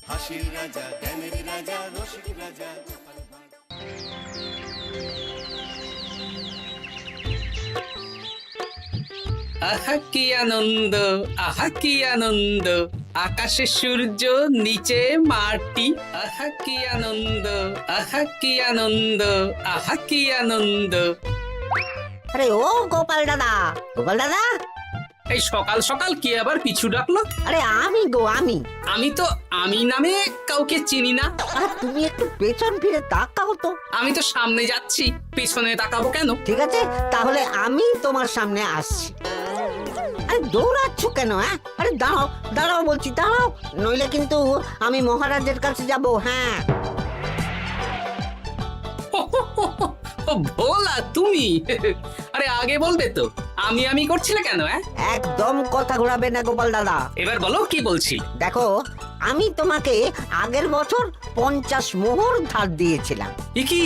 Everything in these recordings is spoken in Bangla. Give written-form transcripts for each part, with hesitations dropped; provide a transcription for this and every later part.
হাসির রাজা, জ্ঞানের রাজা, রসিক রাজা। আহা কি আনন্দ, আহা কি আনন্দ, আকাশে সূর্য নিচে মাটি। আহা কি আনন্দ, আহা কি আনন্দ, আহা কি আনন্দ। আরে ও গোপাল দাদা, গোপাল দাদা, এই সকাল সকাল কি আবার পিছু ডাকলো? আরে আমি গো আমি। আমি তো আমি নামে কাউকে চিনি না। আর তুমি একটু পেছন ফিরে তাকাও তো। আমি তো সামনে যাচ্ছি, পেছনে তাকাবো কেন? ঠিক আছে, তাহলে আমি তোমার সামনে আসছি। আরে দৌড়াচ্ছ কেন? হ্যাঁ, আরে দাঁড়াও দাঁড়াও বলছি, দাঁড়াও, নইলে কিন্তু আমি মহারাজের কাছে যাব। হ্যাঁ, ও ভোলা তুমি? আরে আগে বলবে তো, আমি করছিলে কেন? একদম কথা ঘোরাবে না গোপাল দাদা। এবার বলো কি বলছি। দেখো, আমি তোমাকে আগের বছর 50 মোহর ধার দিয়েছিলাম। এ কি,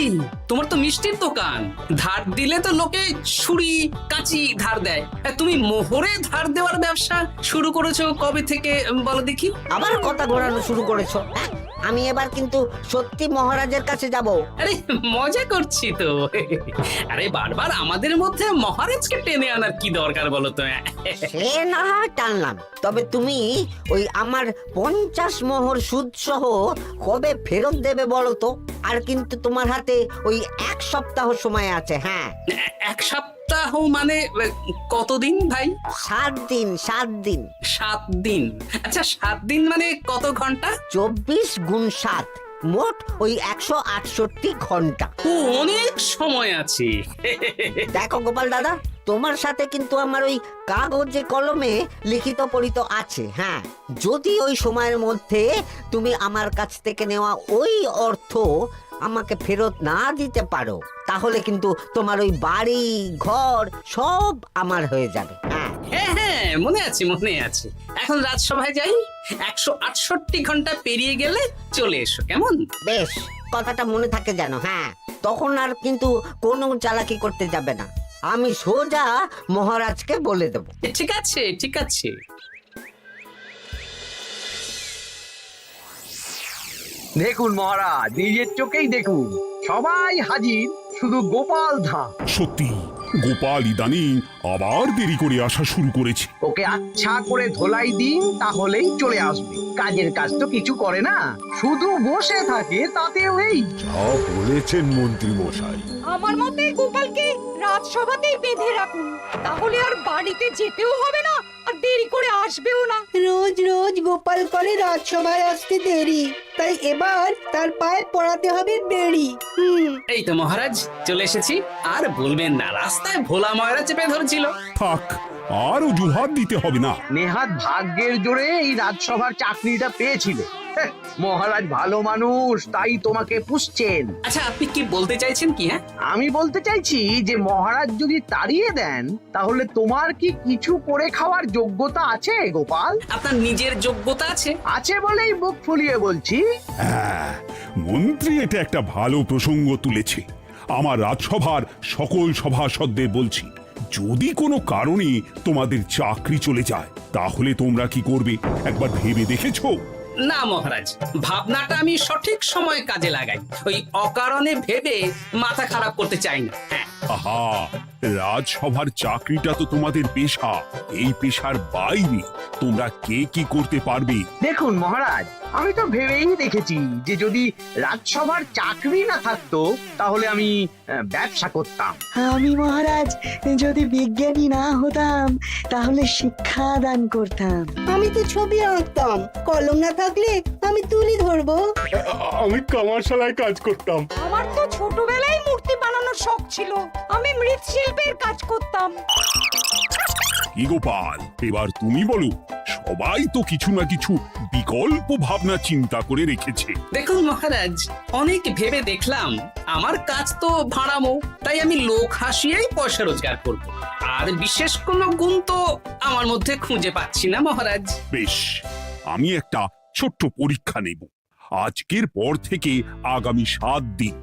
তোমার তো মিষ্টির দোকান, ধার দিলে তো লোকে ছুরি কাঁচি ধার দেয়, আর তুমি মোহরে ধার দেওয়ার ব্যবসা শুরু করেছো কবে থেকে বলো দেখি? আবার কথা ঘোরানো শুরু করেছো? হ্যাঁ, আমি এবার কিন্তু সত্যি মহারাজের কাছে যাব। আরে মজা করছি তো। আরে বারবার আমাদের মধ্যে মহারাজকে টেনে আনার কি দরকার বলো তো? সে না হয় টানলাম, তবে তুমি ওই আমার 50 মোহর সুদ সহ কবে ফেরত দেবে বলো তো? আর কিন্তু তোমার হাতে ওই 1 সপ্তাহ সময় আছে। হ্যাঁ, 1 সপ্তাহ মানে কতদিন ভাই? 7 দিন, 7 দিন। 7 দিন? আচ্ছা 7 দিন মানে কত ঘন্টা? 24 গুণ 7, মোট ওই 168 ঘন্টা। ও, অনেক সময় আছে। দেখো গোপাল দাদা, তোমার সাথে কিন্তু আমার ওই কাগজে কলমে লিখিত পড়িত আছে। হ্যাঁ, যদি ওই সময়ের মধ্যে তুমি আমার কাছ থেকে নেওয়া ওই অর্থ আমাকে ফেরত না দিতে পারো, তাহলে কিন্তু তোমার ওই বাড়ি ঘর সব আমার হয়ে যাবে। হ্যাঁ, হ্যাঁ হ্যাঁ, মনে আছে মনে আছে। এখন রাজসভায় যাই, 168 ঘন্টা পেরিয়ে গেলে চলে এসো, কেমন? বেশ, কথাটা মনে থাকে যেন। হ্যাঁ, তখন আর কিন্তু কোনো চালাকি করতে যাবে না, আমি সোজা মহারাজকে বলে দেব। ঠিক আছে ঠিক আছে। দেখুন মহারাজ, নিজের চোখেই দেখুন, সবাই হাজির, শুধু গোপাল ধা। সত্যি গোপাল ইদানিং আবার দেরি করে আসা শুরু করেছে। ওকে আচ্ছা করে ধোলাই দিন, তাহলেই চলে আসবে। কাজের কাজ তো কিছু করে না, শুধু বসে থাকে, তাতেও এই। যা বলেছেন মন্ত্রী মশাই। আমার মতে গোপালকে রাজসভাতেই বেঁধে রাখুন, তাহলে আর বাড়িতে যেতেও হবে না, আর দেরি করে আসবেও না। রোজ রোজ গোপাল করে রাজসভায় আসতে দেরি, তাই এবার তার পায়ে পড়াতে হবে বেড়ি। এই তো মহারাজ চলে এসেছি। আর বলবেন না, রাস্তায় ভোলা ময়রা চেপে ধরছিল। থাক, আর অজুহাত দিতে হবে না। নেহাত ভাগ্যের জোরে এই রাজসভার চাকরিটা পেয়েছিল। হ্যাঁ, মহারাজ ভালো মানুষ, তাই তোমাকে পুষছেন। আচ্ছা আপনি কি বলতে চাইছেন কি? আমি বলতে চাইছি যে মহারাজ যদি তাড়িয়ে দেন, তাহলে তোমার কি কিছু করে খাওয়ার যোগ্যতা আছে গোপাল? আপনার নিজের যোগ্যতা আছে? আছে বলেই মুখ ফুলিয়ে বলছি। হ্যাঁ, মন্ত্রী এটা একটা ভালো প্রসঙ্গ তুলেছে। আমার রাজসভার সকল সভাসদদের বলছি, যদি কোনো কারণে তোমাদের চাকরি চলে যায়, তাহলে তোমরা কি করবে একবার ভেবে দেখেছো? না মহারাজ, ভাবনাটা আমি সঠিক সময় কাজে লাগাই, ওই অকারণে ভেবে মাথা খারাপ করতে চাই না। হ্যাঁ, আহা, রাজসভার চাকরিটা তো তোমাদের পেশা। এই পেশার বাইরে তোমরা কে কি করতে পারবে? দেখুন মহারাজ, আমি তো ভেবেই দেখেছি যে যদি রাজসভার চাকরি না থাকতো, তাহলে আমি ব্যবসা করতাম। আমি মহারাজ যদি বিজ্ঞানী না হতাম, তাহলে শিক্ষা দান করতাম। আমি তো ছবি আঁকতাম, কলম না থাকলে আমি তুলি ধরবো। আমি কামারশালায় কাজ করতাম। আমার তো ছোটবেলায় মূর্তি বানানোর শখ ছিল, আমি মৃৎশিল্পের কাজ করতাম। কি গোপাল, এবার তুমি বলো। সবাই তো কিছু না কিছু বিকল্প ভাবনা চিন্তা করে রেখেছে। দেখুন মহারাজ, অনেক ভেবে দেখলাম আমার কাজ তো ভাড়ামো, তাই আমি লোক হাসিয়েই পয়সা রোজগার করব। আর বিশেষ কোনো গুণ তো আমার মধ্যে খুঁজে পাচ্ছি না মহারাজ। বেশ, আমি একটা ছোট্ট পরীক্ষা নেব। আজকের পর থেকে আগামী 7 দিন,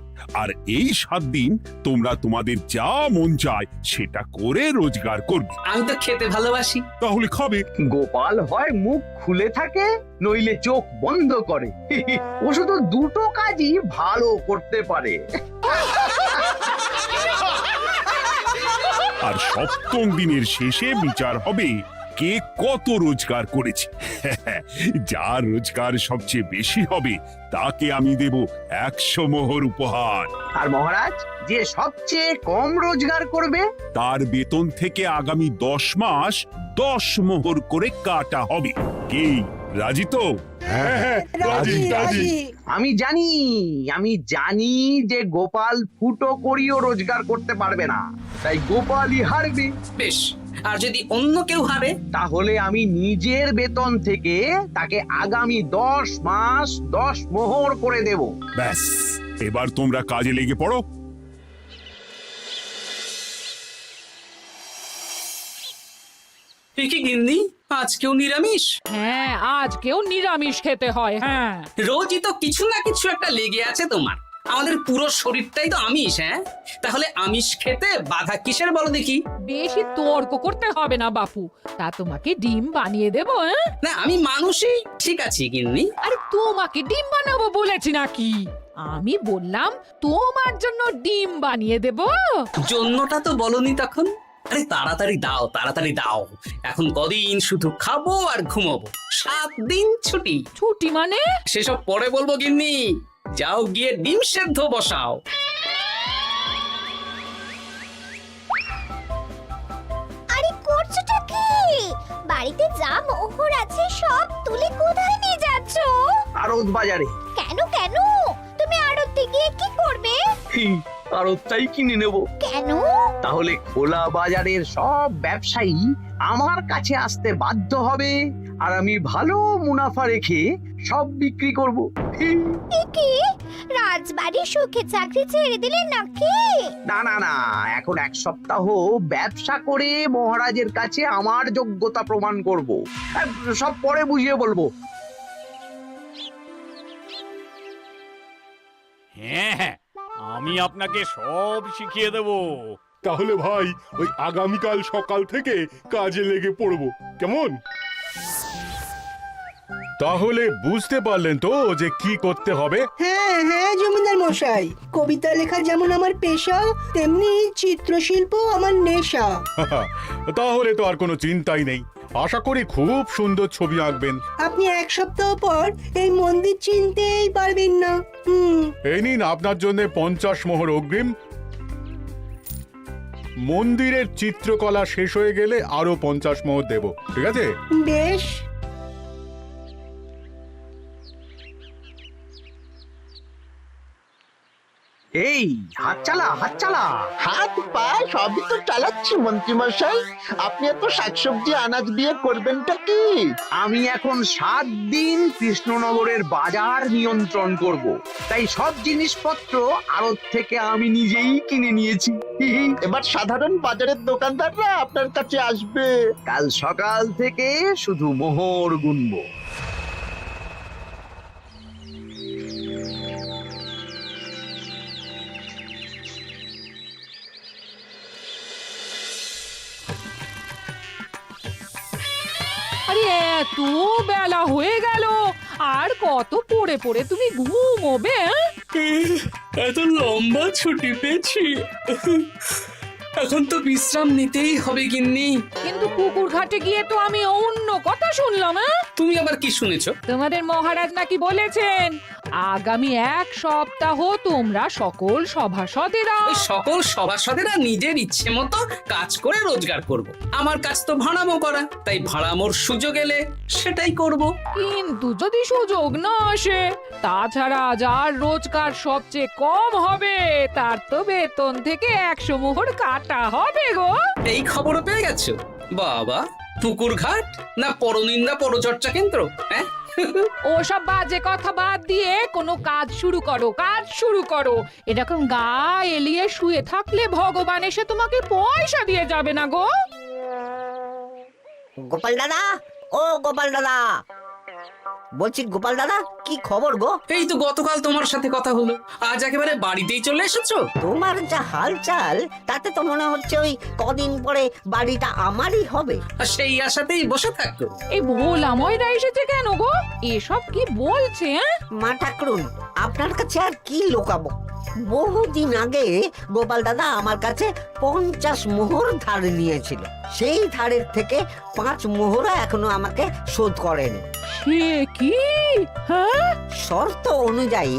আর এই 7 দিন তোমরা তোমাদের যা মন চায় সেটা করে রোজগার করবে। আমি তো খেতে ভালোবাসি। তাহলে খাবে। গোপাল হয় মুখ খুলে থাকে, নইলে চোখ বন্ধ করে। ও শুধু দুটো কাজই ভালো করতে পারে। আর 7ম দিনের শেষে বিচার হবে কে কত রোজগার করেছে। যার রোজগার সবচেয়ে বেশি হবে তাকে আমি দেব 100 মোহর উপহার। আর মহারাজ, যে সবচেয়ে কম রোজগার করবে তার বেতন থেকে আগামী 10 মাস 10 মোহর করে কাটা হবে। কি রাজি তো? হ্যাঁ, রাজি রাজি। আমি জানি যে গোপাল ফুটো করিও রোজগার করতে পারবে না, তাই গোপালই হারবে। বেশ, আর যদি অন্য কেউ হারে? তাহলে আমি নিজের বেতন থেকে তাকে আগামী 10 মাস 10 মোহর করে দেব। ব্যাস, এবার তোমরা কাজে লেগে পড়ো। এ কি গিন্নি, আজকেও নিরামিষ? হ্যাঁ, আজকেও নিরামিষ খেতে হয়। হ্যাঁ, রোজই তো কিছু না কিছু একটা লেগে আছে তোমার। আমাদের পুরো শরীরটাই তো আমিষ। হ্যাঁ, তাহলে আমিষ খেতে বাধা কিসের বলো দেখি? বেশি তর্ক করতে হবে না বাপু, তা তোমাকে ডিম বানিয়ে দেবো। হ্যাঁ, না, আমি মানুষই। ঠিক আছে গিন্নি। আরে তোমাকে ডিম বানাবো বলেছি নাকি? আমি বললাম তোমার জন্য ডিম বানিয়ে দেবো। জন্যটা তো বলনি তখন। আরে তাড়াতাড়ি দাও, তাড়াতাড়ি দাও। এখন কদিন শুধু খাবো আর ঘুমাবো। 7 দিন ছুটি। ছুটি মানে? সেসব পরে বলবো গিন্নি। যাও গিয়ে ডিম সেদ্ধ বসাও। আরে করছোটা কি? বাড়িতে যা মোহর আছে সব তুলে কোথায় নিয়ে যাচ্ছো? আড়ত বাজারে। কেন কেন? তুমি আড়তে গিয়ে কি করবে? আড়তটাই কিনে নেব। কেন? তাহলে খোলা বাজারের সব ব্যবসায়ী আমার কাছে আসতে বাধ্য হবে, আর আমি ভালো মুনাফা রেখে সব বিক্রি করব। এ কি? রাজবাড়ির সুখে চাকরি ছেড়ে দিলে নাকি? না না না, এখন 1 সপ্তাহ ব্যবসা করে মহারাজের কাছে আমার যোগ্যতা প্রমাণ করব। সব পরে বুঝিয়ে বলবো। হ্যাঁ, আমি আপনাকে সব শিখিয়ে দেব। তাহলে ভাই ওই আগামীকাল সকাল থেকে কাজে লেগে পড়বো, কেমন? তাহলে বুঝতে পারলেন তো যে কি করতে হবে? হ্যাঁ হ্যাঁ জমিদার মশাই, কবিতা লেখা যেমন আমার পেশা, তেমনি চিত্রশিল্প আমার নেশা। তাহলে তো আর কোনো চিন্তাই নেই। আশা করি খুব সুন্দর ছবি আঁকবেন। আপনি 1 সপ্তাহ পর এই মন্দির চিনতেই পারবেন না। এই নিন আপনার জন্য 50 মোহর অগ্রিম। মন্দিরের চিত্রকলা শেষ হয়ে গেলে আরো 50 মোহর দেব, ঠিক আছে? বেশ। এই হাত চালা, হাত চালা। হাত পা সবই তো চালাচ্ছি মন্ত্রী মশাই। আপনি এত শাকসবজি আনাজ দিয়ে করবেনটা কি? আমি এখন 7 দিন কৃষ্ণনগরের বাজার নিয়ন্ত্রণ করব, তাই সব জিনিসপত্র আড়ত থেকে আমি নিজেই কিনে নিয়েছি। এবার সাধারণ বাজারের দোকানদাররা আপনার কাছে আসবে। কাল সকাল থেকে শুধু মোহর গুনবো। আরে এত বেলা হয়ে গেল, আর কত পড়ে পড়ে তুমি ঘুমোবে? এত লম্বা ছুটি পেয়েছি, এখন তো বিশ্রাম নিতেই হবে গিন্নি। কিন্তু পুকুর ঘাটে গিয়ে তো আমি অন্য কথা শুনলাম। তুমি আবার কি শুনেছো? তোমাদের মহারাজ নাকি বলেছেন আগামী 1 সপ্তাহ তোমরা সকল সভাসদেরা ওই সকল সভাসদেরা নিজের ইচ্ছে মতো কাজ করে রোজগার করব। আমার কাজ তো ভাড়ামো করা, তাই ভাড়ামোর সুযোগ এলে সেটাই করব। কিন্তু যদি সুযোগ না আসে, তাছাড়া যার রোজগার সবচেয়ে কম হবে তার তো বেতন থেকে 100 মোহর কাটা হবে গো। এই খবর পেয়ে গেছো? বাবা, পুকুর ঘাট না পরনিন্দা পরচর্চা কেন্দ্র? হ্যাঁ, ওসব বাজে কথা বাদ দিয়ে কোনো কাজ শুরু করো, কাজ শুরু করো। এরকম গা এলিয়ে শুয়ে থাকলে ভগবান এসে তোমাকে পয়সা দিয়ে যাবে না গো। গোপাল দাদা, ও গোপাল দাদা, বলছি গোপাল দাদা কি খবর গো? এই তো গতকাল তোমার সাথে কথা হলো, আজ একেবারে বাড়িতেই চলে এসেছো। তোমার যা হালচাল তাতে তো মনে হচ্ছে ওই কদিন পরে বাড়িটা আমারই হবে। আর সেই আশাতেই বসে থাকো। এই ভোলাময়রা এসেছে কেন গো? এসব কি বলছে? মা ঠাকুরুন, আপনার কাছে আর কি লুকাবো? বহুদিন আগে গোপাল দাদা আমার কাছে 50 মোহর ধার নিয়েছিল। সেই ধারের থেকে 5 মোহরা এখনো আমাকে শোধ করেনি। সে কি? হ্যাঁ, শর্ত অনুযায়ী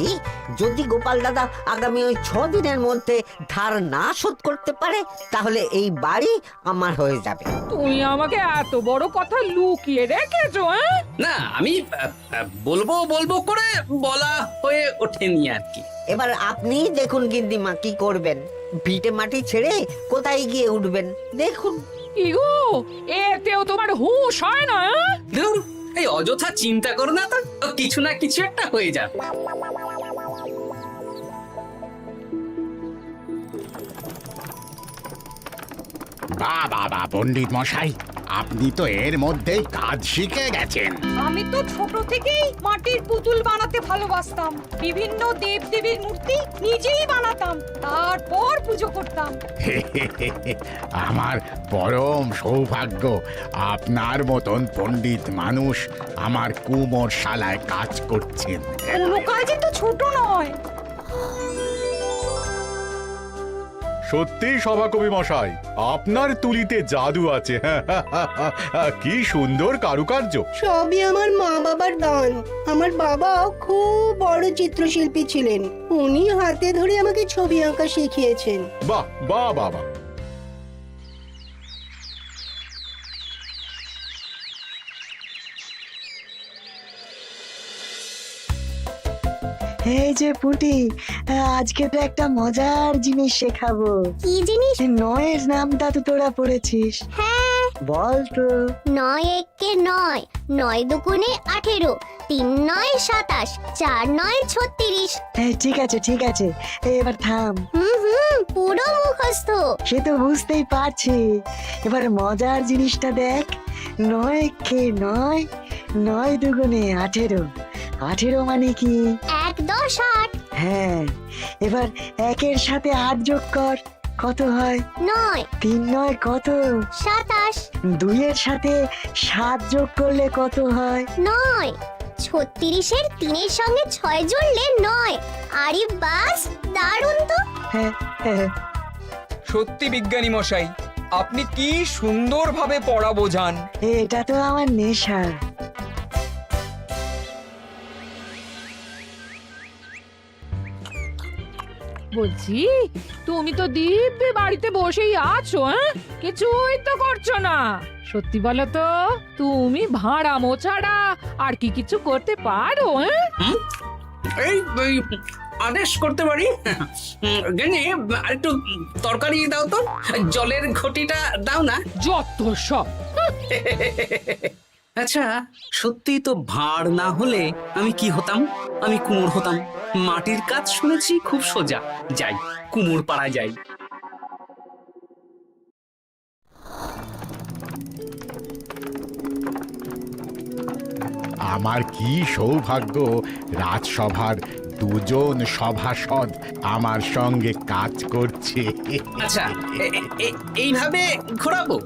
যদি গোপাল দাদা আগামী ওই 6 দিনের মধ্যে ধার না শোধ করতে পারে তাহলে এই বাড়ি আমার হয়ে যাবে। তুমি আমাকে এত বড় কথা লুকিয়ে রেখেছো? না, আমি বলবো বলবো করে বলা হয়ে ওঠেনি আর কি। এবার আপনি দেখুন গিন্দিমা কি করবেন। ভিটে মাটি ছেড়ে কোথায় গিয়ে উঠবেন দেখুন। কি গো, এতেও তোমার হুঁশ হয় না? ধুর, এই অযথা চিন্তা করো না তো, কিছু না কিছু একটা হয়ে যাবে। বাহ বাহ বাহ, পণ্ডিত মশাই, আপনি তো এর মধ্যেই কাজ শিখে গেছেন। আমি তো ছোট থেকেই মাটির পুতুল বানাতে ভালোবাসতাম। বিভিন্ন দেবদেবীর মূর্তি নিজেই বানাতাম, তারপর পুজো করতাম। আমার পরম সৌভাগ্য, আপনার মতন পণ্ডিত মানুষ আমার কুমোর শালায় কাজ করছেন। কোনো কাজই তো ছোট নয়। সত্যি সভাকবি মশাই, আপনার তুলিতে জাদু আছে। কি সুন্দর কারুকার্য। সবই আমার মা বাবার দান। আমার বাবা খুব বড় চিত্রশিল্পী ছিলেন। উনি হাতে ধরে আমাকে ছবি আঁকা শিখিয়েছেন। বাহ বাহ বাবা। এই যে পুটি, আজকে তো একটা মজার জিনিস শেখাবো। কি জিনিস? নয়ের নামটা তো তোরা পড়েছিস? হ্যাঁ, বল তো। 9 একে 9, 9 দুগুণে 18, 3 9 27, 4 9 36। ঠিক আছে ঠিক আছে, এবার থাম। পুরো মুখস্থ। সে তো বুঝতেই পারছি। এবার মজার জিনিসটা দেখ। 9 কে 9, 9 দুগুণে 18, 18 মানে কি? 1 10 8। হ্যাঁ, এবার 1-এর সাথে 8 যোগ কর, কত হয়? 9 3 9 কত? 27। 2-এর সাথে 7 যোগ করলে কত হয়? 9 36-এর 3-এর সঙ্গে 6 জুড়লে 9। আরে বাস, দারুণ তো। হ্যাঁ হ্যাঁ। সত্যি বিজ্ঞানী মশাই, আপনি কি সুন্দরভাবে পড়া বোঝান। এটা তো আমার নেশা। বলছি, তুমি তো দিব্যি বাড়িতে বসেই আছো, কিছুই তো করছো না। সত্যি বলো তো, তুমি ভাড়া মোছাড়া আর কি কিছু করতে পারো? এই এই, আদেশ করতে পারি। গেনি, একটু তরকারি দাও তো, জলের ঘটিটা দাও না। যত সব। আচ্ছা, সত্যি তো ভাড় না হলে আমি কি হতাম? আমি কুমোর হতাম। মাটির কাজ শুনেছি খুব সোজা। যাই, কুমোর পাড়ায় যাই। আমার কি সৌভাগ্য, রাজসভার দুজন সভাসদ আমার সঙ্গে কাজ করছে। আচ্ছা, এইভাবে ঘোরাবো?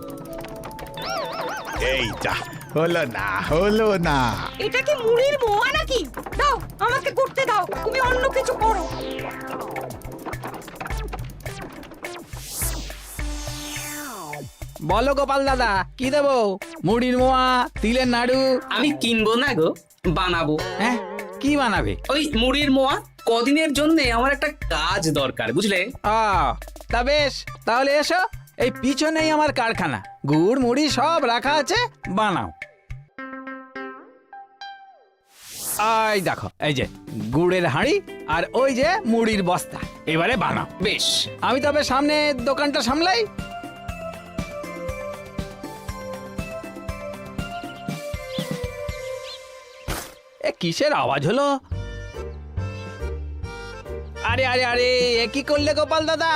এই যা, হলো না হলো না। এটা কি মুড়ির মোয়া নাকি? দাও, আমাকে করতে দাও, তুমি অন্য কিছু করো। বলো গোপাল দাদা, কি দেবো? মুড়ির মোয়া, তিলের নাড়ু? আমি কিনবো না গো, বানাবো। হ্যাঁ, কি বানাবে? ওই মুড়ির মোয়া। কদিনের জন্য আমার একটা কাজ দরকার, বুঝলে? তা বেশ, তাহলে এসো, এই পিছনেই আমার কারখানা। গুড় মুড়ি সব রাখা আছে, বানাও। এই দেখো, এই যে গুড়ের হাঁড়ি আর ওই যে মুড়ির বস্তা, এবারে বানাও। বেশ, আমি তবে সামনে দোকানটা সামলাই। এ কিসের আওয়াজ হলো? আরে আরে আরে, এ কি করলে গোপাল দাদা?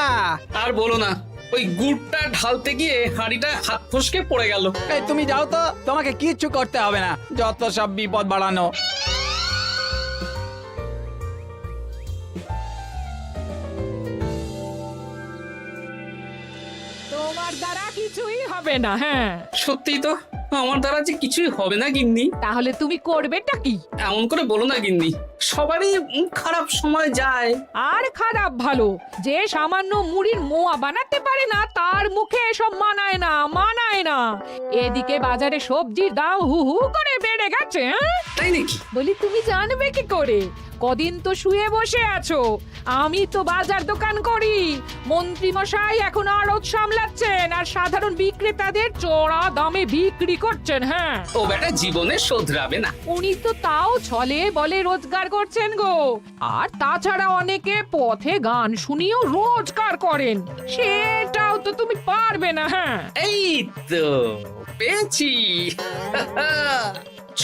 আর বলো না, ওই গুড়টা ঢালতে গিয়ে হাঁড়িটা হাত ফসকে পড়ে গেল। এই তুমি যাও তো, তোমাকে কিচ্ছু করতে হবে না, যত সব বিপদ বাড়ানো। তোমার দ্বারা কিছুই হবে না। হ্যাঁ, সত্যি তো, আমার দ্বারা যে কিছুই হবে না গিন্নি। তাহলে তুমি করবেটা কি? এমন করে বলো না গিন্নি, সবারই খারাপ সময় যায়। আর খারাপ ভালো, যে সামান্য মুড়ির মোয়া বানাতে পারে না তার মুখে এসব মানায় না, মানায় না। এদিকে বাজারে সবজির দাম হু হু করে বেড়ে গেছে। তাই নাকি? বলি তুমি জানবে কি করে? কদিন তো শুয়ে বসে আছো, আমি তো বাজার দোকান করি। মন্ত্রী মশাই এখন আড়ত সামলাচ্ছেন আর সাধারণ বিক্রেতাদের চড়া দামে বিক্রি করছেন। হ্যাঁ, ও বেটা জীবনে শোধরাবে না। উনি তো তাও ছলে বলে রোজগার করছেন গো। আর তাছাড়া অনেকে পথে গান শুনিয়েও রোজগার করেন, সেটাও তো তুমি পারবে না। হ্যাঁ, এই তো পেয়েছি।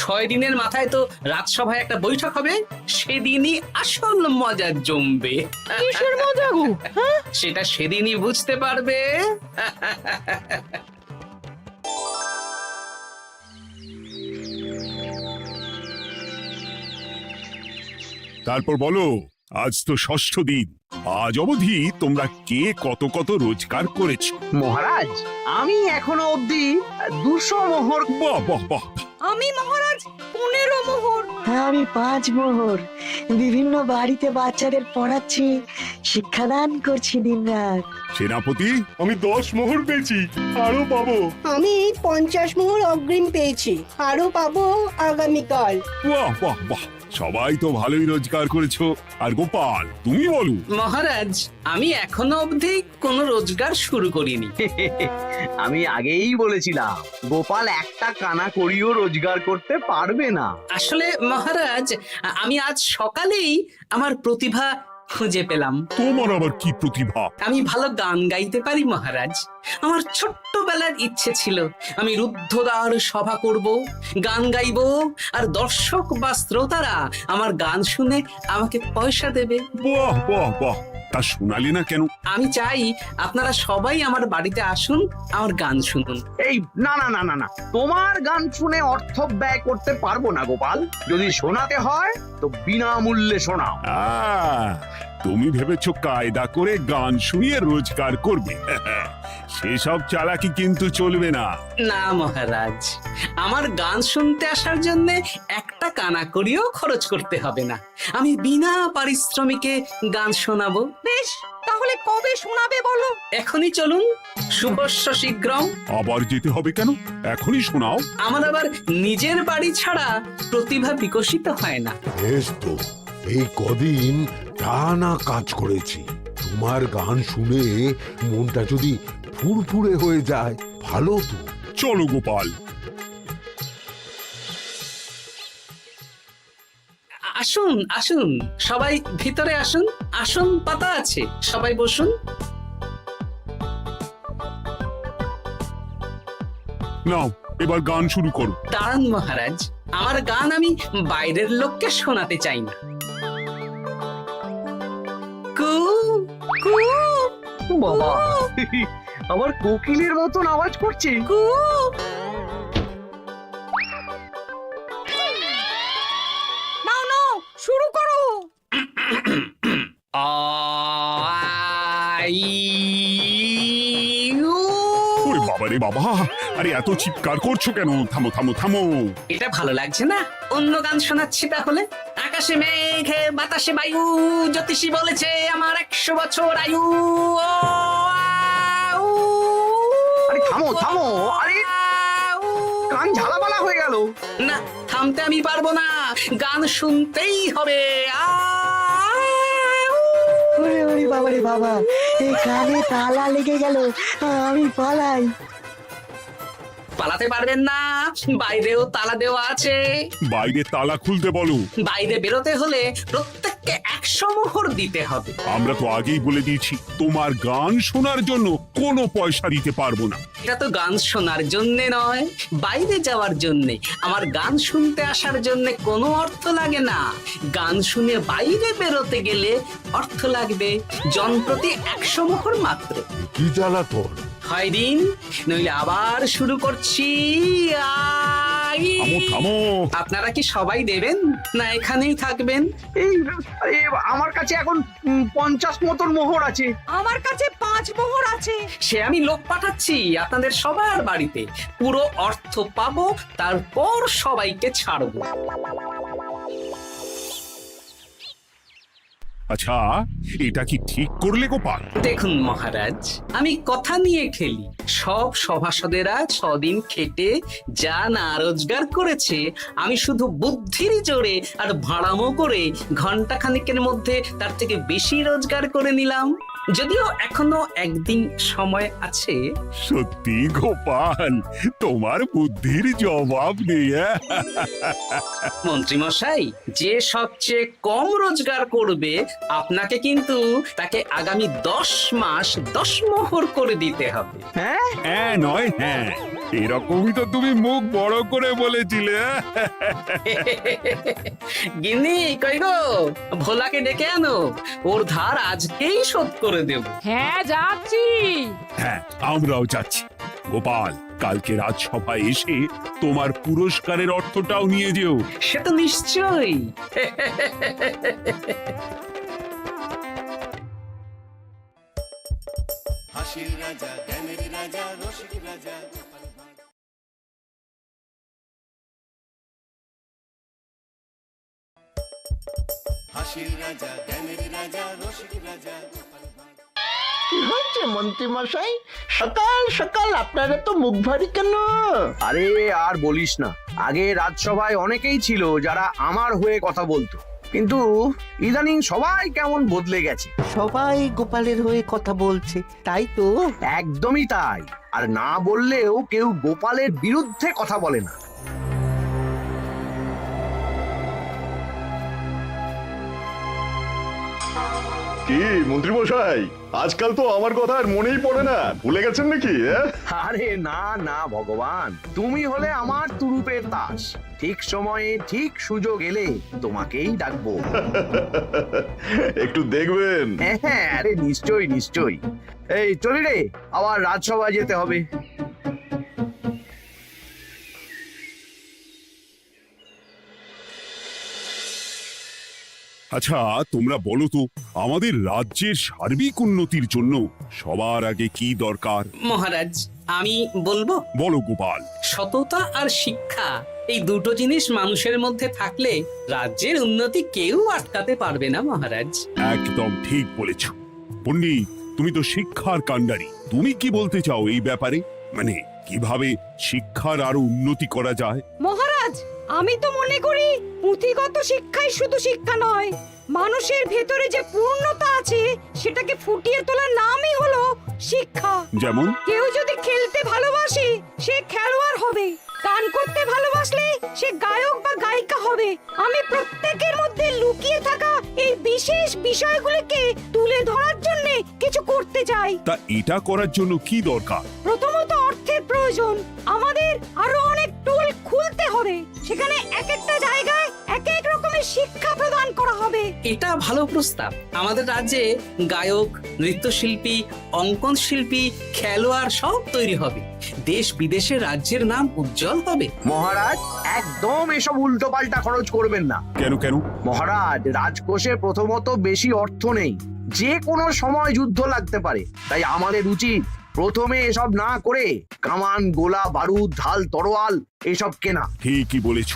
6 দিনের মাথায় তো রাজসভায় একটা বৈঠক হবে, সেদিনই আসল মজা জমবে। কিসের মজা গো? হ্যাঁ, সেটা সেদিনই বুঝতে পারবে। তারপর বলো, আজ তো ষষ্ঠ দিন, আজ অবধি তোমরা কে কত কত রোজগার করেছো? মহারাজ, আমি এখনো অবধি 200 মোহর। বাহ বাহ বাহ! আমি মহারাজ 15 মোহর। হ্যাঁ, আমি 5 মোহর। বিভিন্ন বাড়িতে বাচ্চাদের পড়াচ্ছি, শিক্ষাদান করছি দিনরাত। সেনাপতি, আমি 10 মোহর পেয়েছি, আরো পাবো। আমি 50 মোহর অগ্রিম পেয়েছি, আরো পাবো আগামীকাল। বাহ বাহ বাহ! সবাই তো ভালোই রোজগার করেছো। আর গোপাল, তুমি বলো। মহারাজ, আমি এখনো অবধি কোনো রোজগার শুরু করিনি। আমি আগেই বলেছিলাম গোপাল একটা কানা করিও রোজগার করতে পারবে না। আসলে মহারাজ, আমি আজ সকালেই আমার প্রতিভা খুঁজে পেলাম। তোমার আবার কি প্রতিভা? আমি ভালো গান গাইতে পারি মহারাজ। আমার ছোট্টবেলার ইচ্ছে ছিল আমি রুদ্ধদ্বার সভা করব, গান গাইবো, আর দর্শক বা শ্রোতারা আমার গান শুনে আমাকে পয়সা দেবে। বাহ বাহ বাহ! তা শোনালি না কেন? আমি চাই আপনারা সবাই আমার বাড়িতে আসুন, আমার গান শুনুন। এই না না না না না, তোমার গান শুনে অর্থ ব্যয় করতে পারবো না গোপাল। যদি শোনাতে হয় তো বিনামূল্যে শোনাও। তুমি ভেবেছো কায়দা করে গান শুনিয়ে রোজগার করবে? সেসব চালাকি কিন্তু চলবে না। না মহারাজ, আমার গান শুনতে আসার জন্য একটা কানা করিও খরচ করতে হবে না। আমি বিনা পারিশ্রমিকে গান শোনাবো। বেশ, তাহলে কবে শোনাবে বলো? এখনই চলুন, শুভস্য শীঘ্রম। আবার যেতে হবে কেন? এখনই শোনাও। আমার আবার নিজের বাড়ি ছাড়া প্রতিভা বিকশিত হয় না। বেশ তো, এই কদিন টানা কাজ করেছি, তোমার গান শুনে মনটা যদি ফুরফুরে হয়ে যায় ভালো তো। চলো গোপাল। আসুন আসুন, সবাই ভিতরে আসুন, আসন পাতা আছে, সবাই বসুন। নাও, এবার গান শুরু করো। দাঁড়ান মহারাজ, আমার গান আমি বাইরের লোককে শোনাতে চাই না। কু কু বাবা, আবার কোকিলের মতন আওয়াজ করছে। কু। নাও নাও, শুরু করো। ওরে বাবা রে বাবা! আরে এত চিৎকার করছো কেন? থামো থামো থামো! এটা ভালো লাগছে না? অন্য গান শোনাচ্ছি তাহলে। আকাশে মেঘে বাতাসে বায়ু, জ্যোতিষী বলেছে আমার 100 বছর আয়ু। আরে থামো থামো! আরে কান ঝালাপালা হয়ে গেল। না, থামতে আমি পারবো না, গান শুনতেই হবে। ওরে ওরে বাবা রে বাবা, এই কানে তালা লেগে গেল, আমি পালাই। পালাতে পারবেন না, বাইরেও তালা দেওয়া আছে। বাইরে তালা খুলতে বলো। বাইরে বেরোতে হলে প্রত্যেক প্রত্যেককে 100 মোহর দিতে হবে। আমরা তো আগেই বলে দিয়েছি তোমার গান শোনার জন্য কোনো পয়সা দিতে পারবো না। এটা তো গান শোনার জন্য নয়, বাইরে যাওয়ার জন্য। আমার গান শুনতে আসার জন্য কোনো অর্থ লাগে না, গান শুনে বাইরে বেরোতে গেলে অর্থ লাগবে। জনপ্রতি 100 মোহর মাত্র। কি জ্বালাতন! হয় দিন, নইলে আবার শুরু করছি। থামো থামো। আপনারা কি সবাই দেবেন না এখানেই থাকবেন? এই আরে, আমার কাছে এখন 50 মতন মোহর আছে। আমার কাছে 5 মোহর আছে। সে আমি লোক পাঠাচ্ছি আপনাদের সবার বাড়িতে, পুরো অর্থ পাবো, তারপর সবাইকে ছাড়বো। আচ্ছা, এটা কি ঠিক করলে গোপাল? দেখুন মহারাজ, আমি কথা নিয়ে খেলি। সব সভাসদেরা 6 দিন খেটে যা না রোজগার করেছে, আমি শুধু বুদ্ধির জোরে আর ভাড়ামো করে ঘন্টা খানিকের মধ্যে তার থেকে বেশি রোজগার করে নিলাম। যদিও এখনো একদিন সময় আছে। সত্যি গোপাল, তোমার বুদ্ধির জবাব নেই। মন্ত্রী মশাই, যে সবচেয়ে কম রোজগার করবে আপনাকে কিন্তু তাকে আগামী 10 মাস 10 মোহর করে দিতে হবে। হ্যাঁ নয় হ্যাঁ, এরকমই তো তুমি মুখ বড় করে বলেছিলে। গিন্নি কই গো, ভোলাকে ডেকে আনো, ওর ধার আজকেই শোধ করে দেব। হ্যাঁ, যাচ্ছি। হ্যাঁ, আমরাও যাচ্ছি। গোপাল, কালকে রাজসভায় এসে তোমার পুরস্কারের অর্থটাও নিয়ে যেও। সে তো নিশ্চয়ই। হাসির রাজা জ্ঞানের রাজা রসিক রাজা হাসির রাজা জ্ঞানের রাজা রসিক রাজা। কি হয়েছে মন্ত্রী মশাই, সকাল সকাল আপনারা তো মুখ ভারী কেন? আরে আর বলিস না, আগে রাজসভায় অনেকেই ছিল যারা আমার হয়ে কথা বলতো, কিন্তু ইদানিং সবাই কেমন বদলে গেছে। সবাই গোপালের হয়ে কথা বলছে, তাই তো? একদমই তাই। আর না বললেও কেউ গোপালের বিরুদ্ধে কথা বলে না। কি মন্ত্রী মশাই, আজকাল তো আমার কথা আর মনেই পড়ে না, ভুলে গেছেন নাকি? আরে না না ভগবান, তুমি হলে আমার তুরুপের তাস। ঠিক সময়ে ঠিক সুযোগ এলে তোমাকেই ডাকবো। একটু দেখবেন। হ্যাঁ, আরে নিশ্চয়ই নিশ্চয়ই। এই চলি রে, আবার রাজসভায় যেতে হবে। আচ্ছা, তোমরা বলো তো, আমাদের রাজ্যের সার্বিক উন্নতির জন্য সবার আগে কি দরকার? মহারাজ, আমি বলবো। বলো গোপাল। সততা আর শিক্ষা, এই দুটো জিনিস মানুষের মধ্যে থাকলে রাজ্যের উন্নতি কেউ আটকাতে পারবে না মহারাজ। একদম ঠিক বলেছ পণ্ডিত, তুমি তো শিক্ষার কাণ্ডারি। তুমি কি বলতে চাও এই ব্যাপারে? মানে কিভাবে শিক্ষার আরো উন্নতি করা যায়? মহারাজ, আমি তো মনে করি পুঁথিগত শিক্ষাই শুধু শিক্ষা নয়, মানুষের ভেতরে যে পূর্ণতা আছে সেটাকে ফুটিয়ে তোলার নামই হলো শিক্ষা। যেমন? কেউ যদি খেলতে ভালোবাসে সে খেলোয়াড় হবে, গান করতে ভালোবাসলে সে গায়ক বা গায়িকা হবে। আমি প্রত্যেকের মধ্যে লুকিয়ে থাকা এই বিশেষ বিষয়গুলিকে তুলে ধরার জন্য কিছু করতে চাই। তা এটা করার জন্য কি দরকার? প্রথমত অর্থের প্রয়োজন। আমাদের আরো অনেক টুল খুলতে হবে, সেখানে এক একটা জায়গায় এক এক রকমের শিক্ষা প্রদান করা হবে। এটা ভালো প্রস্তাব। আমাদের রাজ্যে গায়ক, নৃত্যশিল্পী, অঙ্কন শিল্পী, খেলোয়াড় সব তৈরি হবে। দেশ বিদেশে রাজ্যের নাম উজ্জ্বল হবে। মহারাজ, একদম এসব উল্টো পাল্টা খরচ করবেন না। কেন কেন? মহারাজ, রাজকোষে প্রথমত বেশি অর্থ নেই, যে কোনো সময় যুদ্ধ লাগতে পারে। তাই আমাদের উচিত প্রথমে এসব না করে কামান, গোলা, বারুদ, ঢাল, তরোয়াল এসব কেনা। ঠিকই বলেছ।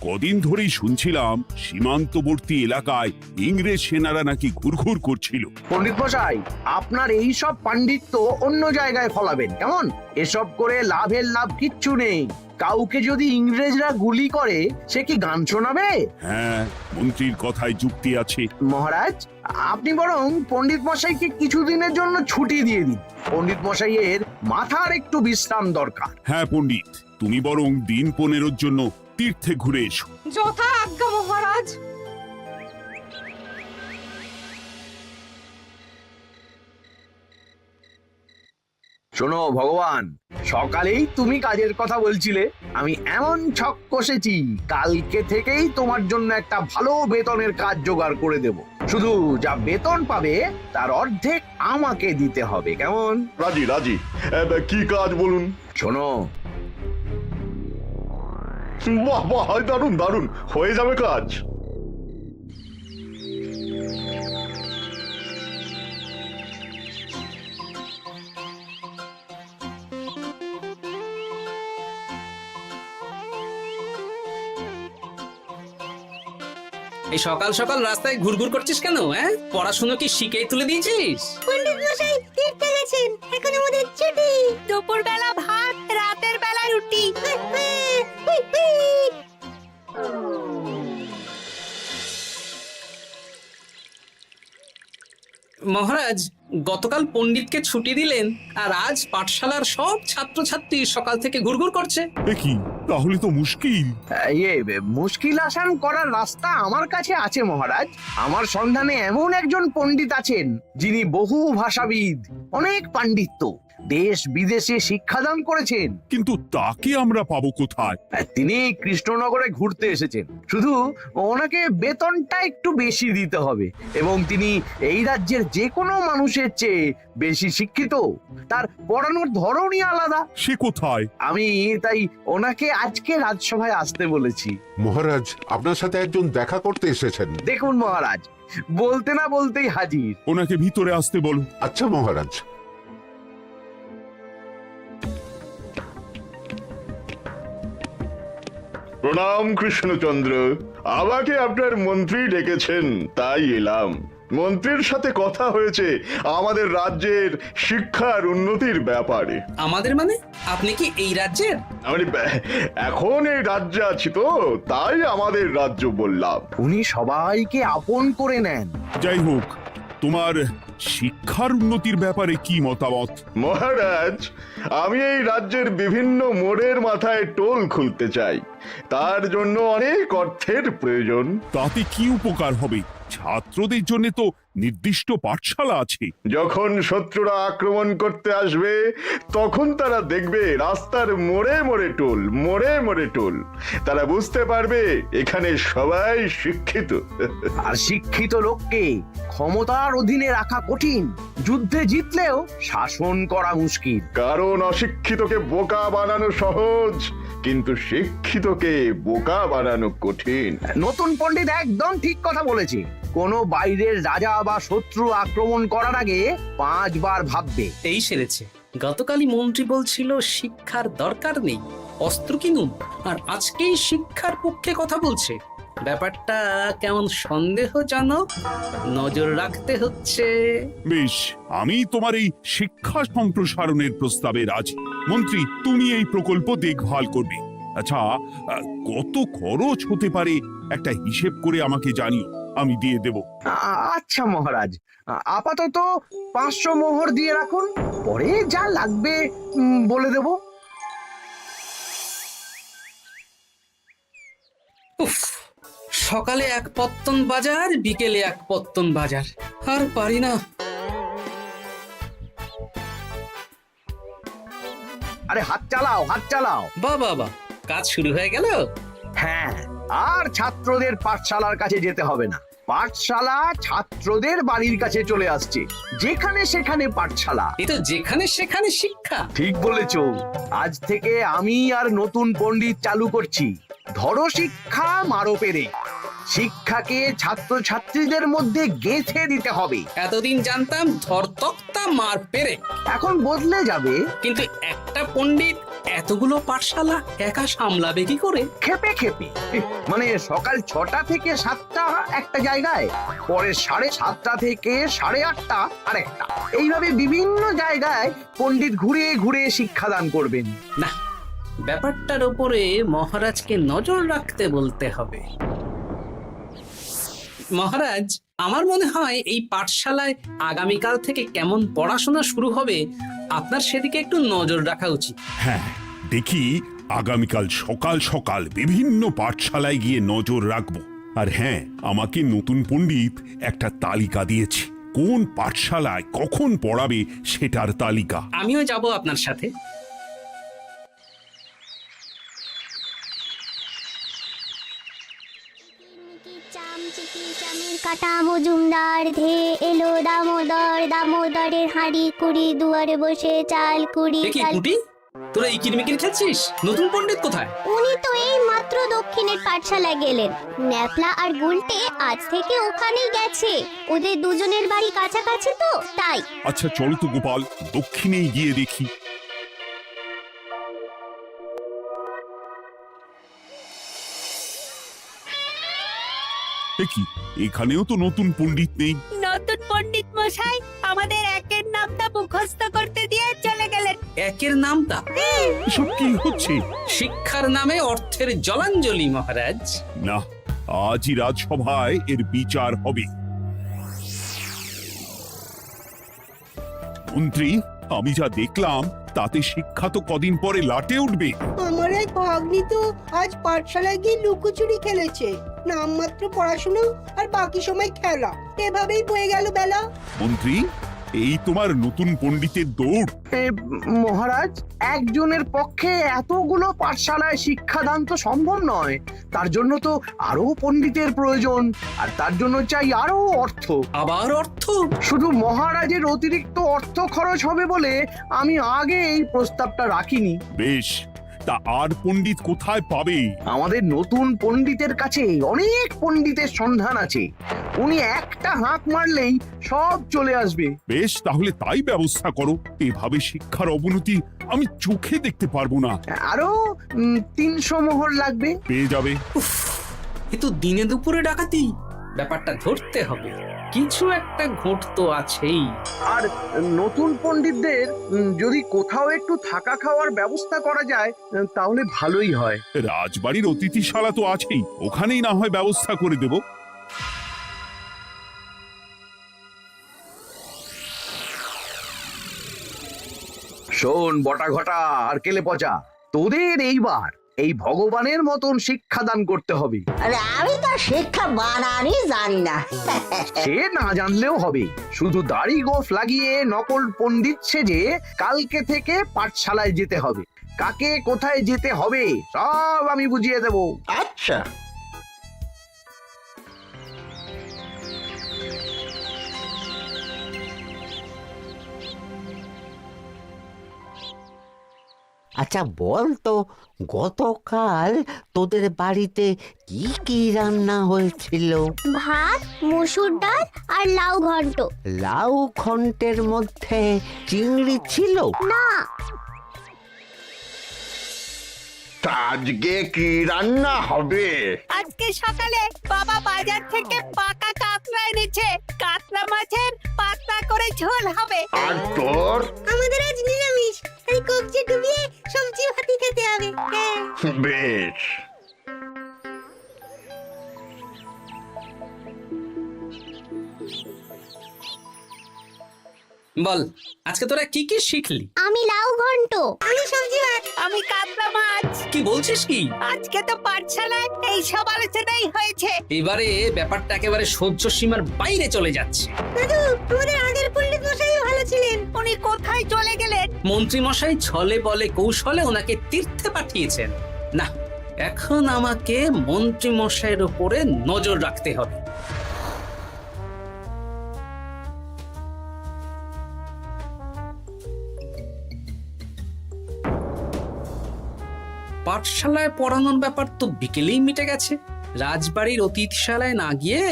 কদিন ধরেই শুনছিলাম সীমান্তবর্তী এলাকায় ইংরেজ সেনারা নাকি ঘুরঘুর করছিল। পণ্ডিত মশাই, আপনার এই সব পাণ্ডিত্য অন্য জায়গায় ফলাবেন কেমন? এসব করে লাভের লাভ কিচ্ছু নেই। কাউকে যদি ইংরেজরা গুলি করে, সে কি গান শোনাবে? হ্যাঁ, মন্ত্রীর কথায় যুক্তি আছে। মহারাজ, আপনি বরং পণ্ডিত মশাইকে কিছুদিনের জন্য ছুটি দিয়ে দিন। পণ্ডিত মশাইয়ের মাথার একটু বিশ্রাম দরকার। হ্যাঁ পণ্ডিত, তুমি বরং দিন 15 জন্য তীর্থে ঘুরে এসো। যথা আজ্ঞা মহারাজ। শোনো ভগবান, সকালেই তুমি কাজের কথা বলছিলে, আমি এমন ছক কষেছি কালকে থেকেই তোমার জন্য একটা ভালো বেতনের কাজ জোগাড় করে দেব। শুধু যা বেতন পাবে তার অর্ধেক আমাকে দিতে হবে, কেমন? রাজি রাজি। কি কাজ বলুন? শোনো, বাহ বাহ, দারুণ দারুণ, হয়ে যাবে কাজ। এই সকাল সকাল রাস্তায় ঘুরঘুর করছিস কেন? হ্যাঁ, পড়াশুনো কি শিখেই তুলে দিয়েছিস? পণ্ডিত মশাই তীর্থে গেছেন, এখন আমাদের ছুটি। দুপুর বেলা ভাত, রাতের বেলা রুটি। মহারাজ, গতকাল পণ্ডিতকে ছুটি দিলেন আর আজ পাঠশালার সব ছাত্রছাত্রী সকাল থেকে ঘুরঘুর করছে। এ কি, তাহলে তো মুশকিল। মুশকিল আসান করার রাস্তা আমার কাছে আছে মহারাজ। আমার সন্ধানে এমন একজন পণ্ডিত আছেন যিনি বহু ভাষাবিদ, অনেক পাণ্ডিত্য, দেশ বিদেশে শিক্ষাদান করেছেন। কিন্তু তাকে আমরা পাবো কোথায়? তিনি কৃষ্ণনগরে ঘুরতে এসেছেন, শুধু ওনাকে বেতনটা একটু বেশি দিতে হবে, এবং তিনি এই রাজ্যের যে কোনো মানুষের চেয়ে বেশি শিক্ষিত, তার পড়ানোর ধরনই আলাদা। সে কোথায়? আমি তাই ওনাকে আজকে রাজসভায় আসতে বলেছি। মহারাজ, আপনার সাথে একজন দেখা করতে এসেছেন। দেখুন মহারাজ, বলতে না বলতেই হাজির। ওনাকে ভিতরে আসতে বলো। আচ্ছা মহারাজ। প্রণাম কৃষ্ণচন্দ্র, আমাকে আপনার মন্ত্রী ডেকেছেন, তাই এলাম। মন্ত্রীর সাথে কথা হয়েছে আমাদের রাজ্যের শিক্ষার উন্নতির ব্যাপারে। আমাদের মানে? আপনি কি এই রাজ্যের? আমি এখন এই রাজ্যে আছি তো, তাই আমাদের রাজ্য বললাম। উনি সবাইকে আপন করে নেন। যাই হোক, তোমার শিক্ষার উন্নতির ব্যাপারে কি মতামত? মহারাজ, আমি এই রাজ্যের বিভিন্ন মোড়ের মাথায় টোল খুলতে চাই, তার জন্য অনেক অর্থের প্রয়োজন। তাতে কি উপকার হবে? ছাত্রদের জন্য তো নির্দিষ্ট পাঠশালা আছে। যখন শত্রুরা আক্রমণ করতে আসবে তখন তারা দেখবে রাস্তার মোড়ে মোড়ে টোল, মোড়ে মোড়ে টোল। তারা বুঝতে পারবে এখানে সবাই শিক্ষিত। আর শিক্ষিত লোককে ক্ষমতার অধীনে রাখা কঠিন, যুদ্ধে জিতলেও শাসন করা মুশকিল। কারণ অশিক্ষিতকে বোকা বানানো সহজ, কিন্তু শিক্ষিতকে বোকা বানানো কঠিন। নতুন পণ্ডিত একদম ঠিক কথা বলেছে। কোনো বাইরের রাজা বা শত্রু আক্রমণ করার আগে 5 বার ভাববে। এই সেরেছে। গতকালই মন্ত্রী বলছিল শিক্ষার দরকার নেই, অস্ত্র কিনুন, আর আজকেই শিক্ষার পক্ষে কথা বলছে। ব্যাপারটা কেমন সন্দেহজনক, নজর রাখতে হচ্ছে। বেশ, আমি তোমার এই শিক্ষা সম্প্রসারণের প্রস্তাবে রাজি। মন্ত্রী, তুমি এই প্রকল্প দেখভাল করবে। আচ্ছা, কত খরচ হতে পারে একটা হিসেব করে আমাকে জানিও, আমি দিয়ে দেব। আচ্ছা মহারাজ, আপাতত 500 মোহর দিয়ে রাখুন, পরে যা লাগবে বলে দেব। উফ, সকালে এক পত্তন বাজার, বিকেলে এক পত্তন বাজার, আর পারি না। আরে হাত চালাও, হাত চালাও। বাবা, কাজ শুরু হয়ে গেল। হ্যাঁ, আর ছাত্রদের পাঠশালার কাছে যেতে হবে না। পাঠশালা ছাত্রদের বাড়ির কাছে চলে আসছে, যেখানে সেখানে পাঠশালা। এ তো যেখানে সেখানে শিক্ষা। ঠিক বলেছো। আজ থেকে আমি আর নতুন পণ্ডিত চালু করছি, ধরো শিক্ষা মারো পেরে। শিক্ষাকে ছাত্রছাত্রীদের মধ্যে গেঁথে দিতে হবে। এতদিন জানতাম ধরতক্তা মার পেরে, এখন বদলে যাবে। কিন্তু একটা পণ্ডিত এতগুলো পাঠশালা একা সামলাবে কি করে? খেপে খেপে, মানে সকাল 6টা থেকে 7টা একটা জায়গায়, পরে 7:30 থেকে 8:30 আরেকটা, এইভাবে বিভিন্ন জায়গায় পণ্ডিত ঘুরে ঘুরে শিক্ষাদান করবেন। না, ব্যাপারটার উপরে মহারাজকে নজর রাখতে বলতে হবে। মহারাজ, আমার মনে হয় এই পাঠশালায় আগামীকাল থেকে কেমন পড়াশোনা শুরু হবে, আপনার সেদিকে একটু নজর রাখা উচিত। হ্যাঁ, দেখি আগামীকাল সকাল সকাল বিভিন্ন পাঠশালায় গিয়ে নজর রাখবো। আর হ্যাঁ, আমাকে নতুন পণ্ডিত একটা তালিকা দিয়েছে, কোন পাঠশালায় কখন পড়াবে সেটার তালিকা। আমিও যাব আপনার সাথে। কাটা মজুমদার ধে এলো দামোদর, দামোদরের হাঁড়ি কুড়ি, দুয়ারে বসে চাল কুড়ি। দেখি কুটি, তোরা এই কিরমিকির খেলছিস? নতুন পণ্ডিত কোথায়? উনি তো এই মাত্র দক্ষিণের পাঠশালায় গেলেন। ন্যাপলা আর গুলটে আজ থেকে ওখানেই গেছে। ওদের দুজনের বাড়ি কাছাকাছি তো, তাই। আচ্ছা চলো তো গোপাল, দক্ষিণেই গিয়ে দেখি। কি এখানেও তো নতুন পণ্ডিত নেই। নতুন পণ্ডিত মশাই আমাদের একের নামটা মুখস্থ করতে দিয়ে চলে গেলেন। একের নামটা? এসব কি হচ্ছে? শিক্ষার নামে অর্থের জলাঞ্জলি মহারাজ। না, আজই রাজসভায় এর বিচার হবে। মন্ত্রী, আমি যা দেখলাম তাতে শিক্ষা তো কদিন পরে লাটে উঠবে। আমার এক ভাগ্নি তো আজ পাঠশালায় গিয়ে লুকোচুরি খেলেছে। নামমাত্র পড়াশুনো আর বাকি সময় খেলা, এভাবেই বয়ে গেল বেলা। মন্ত্রী, এই তোমার নতুন পণ্ডিতের দৌড়। মহারাজ, একজনের পক্ষে এতগুলো পাঠশালায় শিক্ষাদান তো সম্ভব নয়। তার জন্য তো আরো পণ্ডিতের প্রয়োজন, আর তার জন্য চাই আরো অর্থ। আবার অর্থ? শুধু মহারাজের অতিরিক্ত অর্থ খরচ হবে বলে আমি আগে এই প্রস্তাবটা রাখিনি। বেশ, তা আর পণ্ডিত কোথায় পাবে? আমাদের নতুন পণ্ডিতের কাছে অনেক পণ্ডিতের সন্ধান আছে। উনি একটা হাঁক মারলেই সব চলে আসবে। বেশ, তাহলে তাই ব্যবস্থা করো। এভাবে শিক্ষার অবনতি আমি চোখে দেখতে পারবো না। আরো 300 মোহর লাগবে। পেয়ে যাবে। এ তো দিনে দুপুরে ডাকাতি। ব্যাপারটা ধরতে হবে, কিছু একটা ঘোট তো আছেই। আর নতুন পণ্ডিতদের যদি কোথাও একটু থাকা খাওয়ার ব্যবস্থা করা যায় তাহলে ভালোই হয়। রাজবাড়ির অতিথিশালা তো আছেই, ওখানেই না হয় ব্যবস্থা করে দেব। শোন বটা ঘটা আর কেলে পচা, তোদের এইবার এই ভগবানের মতন শিক্ষাদান করতে হবে। আরে আমি তো শিক্ষা বানানই জানি না। সে না জানলেও হবে, শুধু দাড়ি গোফ লাগিয়ে নকল পণ্ডিত সেজে কালকে থেকে পাঠশালায় যেতে হবে। কাকে কোথায় যেতে হবে সব আমি বুঝিয়ে দেব। আচ্ছা, আচ্ছা বল তো, গতকাল তোদের বাড়িতে কি কি রান্না হয়েছিল? ভাত, মসুর ডাল আর লাউ ঘন্ট। লাউ ঘন্টের মধ্যে চিংড়ি ছিল না। আজকে কি রান্না হবে? আজকে সকালে বাবা বাজার থেকে পাকা কাতলা এনেছে। কাতলা মাছের পাতলা করে ঝোল হবে। আর তোর? আমাদের আজ নিরামিষ, এই কবজি ডুবিয়ে সবজি ভাতি খেতে হবে। বেশ। বল, আজকে তোরা কি কি শিখলি? আমি লাউ ঘন্ট, আমি সবজি ভাত, আমি কাতলা মাছ। কি বলছিস কি? আজকে তো পাঠশালায় এই সব আলোচনাই হয়েছে। এবারে ব্যাপারটা একেবারে সহ্য সীমার বাইরে চলে যাচ্ছে। দাদু, আমাদের আগের পণ্ডিত মশাই ভালো ছিলেন, উনি কোথায় চলে গেলেন? মন্ত্রী মশাই ছলে বলে কৌশলে ওনাকে তীর্থে পাঠিয়েছেন। না, এখন আমাকে মন্ত্রী মশাইয়ের উপরে নজর রাখতে হবে। পাঠশালায় পড়ানোর ব্যাপার তো বিকেলেই মিটে গেছে। রাজবাড়ির অতিথিশালায় না গিয়ে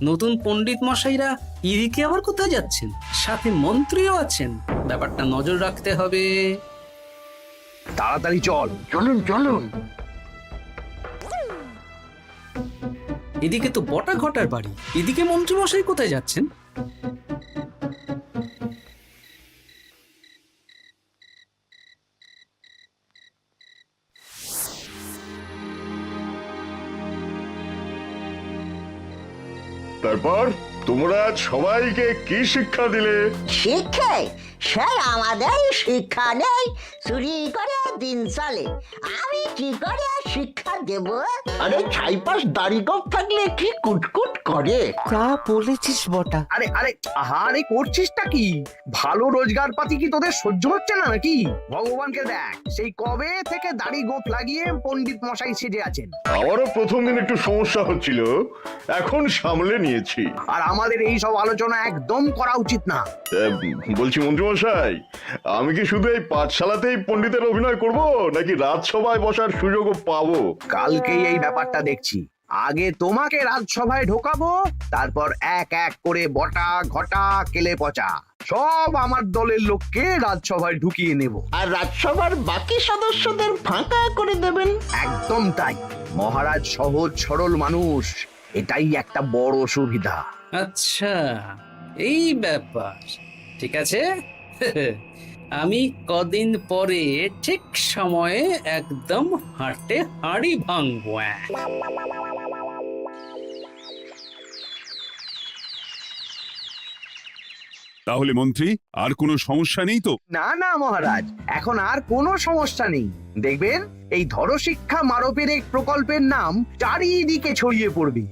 নতুন পণ্ডিত মশাইরা এদিকে আবার কোথায় যাচ্ছেন? সাথে মন্ত্রীও আছেন, ব্যাপারটা নজর রাখতে হবে। তাড়াতাড়ি চল। চলুন চলুন। এদিকে তো বটা ঘটার বাড়ি, এদিকে মন্ত্রী মশাই কোথায় যাচ্ছেন? তারপর তোমরা সবাইকে কি শিক্ষা দিলে? শিক্ষা? সে আমাদের শিক্ষা নেই, চুরি করে দিন চলে আমি কি করে আর শিক্ষা দেব? আরে ছাইপাশ দাড়ি গোঁফ থাকলে কি কুটকুট করে। তা বলেছিস বটা। আরে আরে আহারে করছিসটা কি? ভালো রোজগার পাতি কি তোদের সহ্য হচ্ছে না নাকি? ভগবানকে দেখ, সেই কবে থেকে দাড়ি গোঁফ লাগিয়ে পণ্ডিত মশাই সেজে আছেন। আমারও প্রথম দিন একটু সমস্যা হচ্ছিল, এখন সামলে নিয়েছি। আর আমাদের এই সব আলোচনা একদম করা উচিত না। বলছি মন্ত্রীমশাই, আমি কি শুধু এই পাঠশালাতেই পণ্ডিতের অভিনয় করব, নাকি রাজসভায় বসার সুযোগও পাবো? কালকেই এই ব্যাপারটা দেখছি। আগে তোমাকে রাজসভায় ঢোকাবো, তারপর এক এক করে বটা ঘটা কেলে পচা সব আমার দলের লোককে রাজসভায় ঢুকিয়ে নেব। আর রাজসভার বাকি সদস্যদের ফাঁকা করে দেবেন। একদম তাই। মহারাজ সহজ সরল মানুষ, এটাই একটা বড় সুবিধা। আচ্ছা, এই ব্যাপার। ঠিক আছে, আমি কদিন পরে ঠিক সময়ে একদম হাটে হাঁড়ি ভাঙবো। তাহলে মন্ত্রী, আর কোনো সমস্যা নেই তো? না না মহারাজ, এখন আর কোনো সমস্যা নেই। দেখবেন এই ধরো শিক্ষা মারপের এক প্রকল্পের নাম চারিদিকে ছড়িয়ে পড়বে।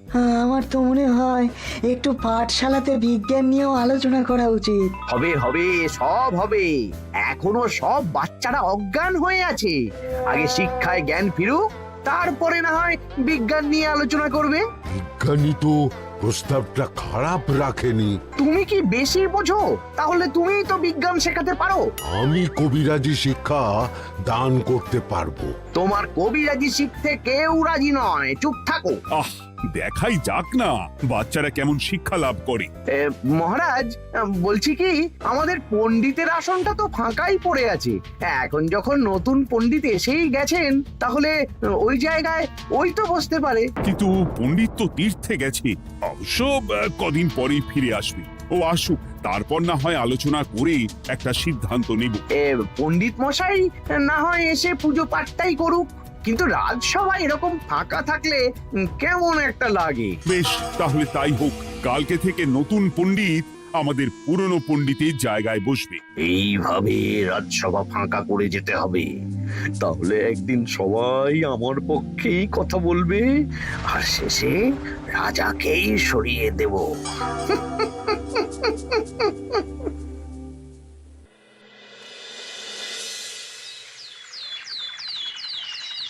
আমার তো মনে হয় একটু পাঠশালাতে বিজ্ঞান নিয়েও আলোচনা করা উচিত। হবে হবে, সব হবে। এখনো সব বাচ্চারা অজ্ঞান হয়ে আছে। আগে শিক্ষায় জ্ঞান ফিরুক, তারপরে না হয় বিজ্ঞান নিয়ে আলোচনা করবে। বিজ্ঞানী তো প্রস্তাবটা খারাপ রাখেনি। তুমি কি বেশি বোঝো? তাহলে তুমিই তো বিজ্ঞান শেখাতে পারো। আমি কবিরাজি শিক্ষা দান করতে পারবো। তোমার কবিরাজি শিখতে কেউ রাজি নয়, চুপ থাকো। আহ, দেখাই যাক না বাচ্চারা কেমন শিক্ষা লাভ করে। মহারাজ, বলছি কি, আমাদের পণ্ডিতের আসনটা তো ফাঁকাই পড়ে আছে। এখন যখন নতুন পণ্ডিত এসেই গেছেন, তাহলে ওই জায়গায় ওই তো বসতে পারে। কিন্তু পণ্ডিত তো তীর্থে গেছে, অবশ্য কদিন পরেই ফিরে আসবে। ও আসুক, তারপর না হয় আলোচনা করে একটা সিদ্ধান্ত নেব। পণ্ডিত মশাই না হয় এসে পুজো পাঠটাই করুক, কিন্তু রাজসভায় এরকম ফাঁকা থাকলে কেমন একটা লাগে। বেশ, তাহলে তাই হোক। কালকে থেকে নতুন পণ্ডিত আমাদের পুরনো পণ্ডিতের জায়গায় বসবে। এইভাবে রাজসভা ফাঁকা করে যেতে হবে। তাহলে একদিন সবাই আমার পক্ষেই কথা বলবে, আর শেষে রাজাকেই সরিয়ে দেব।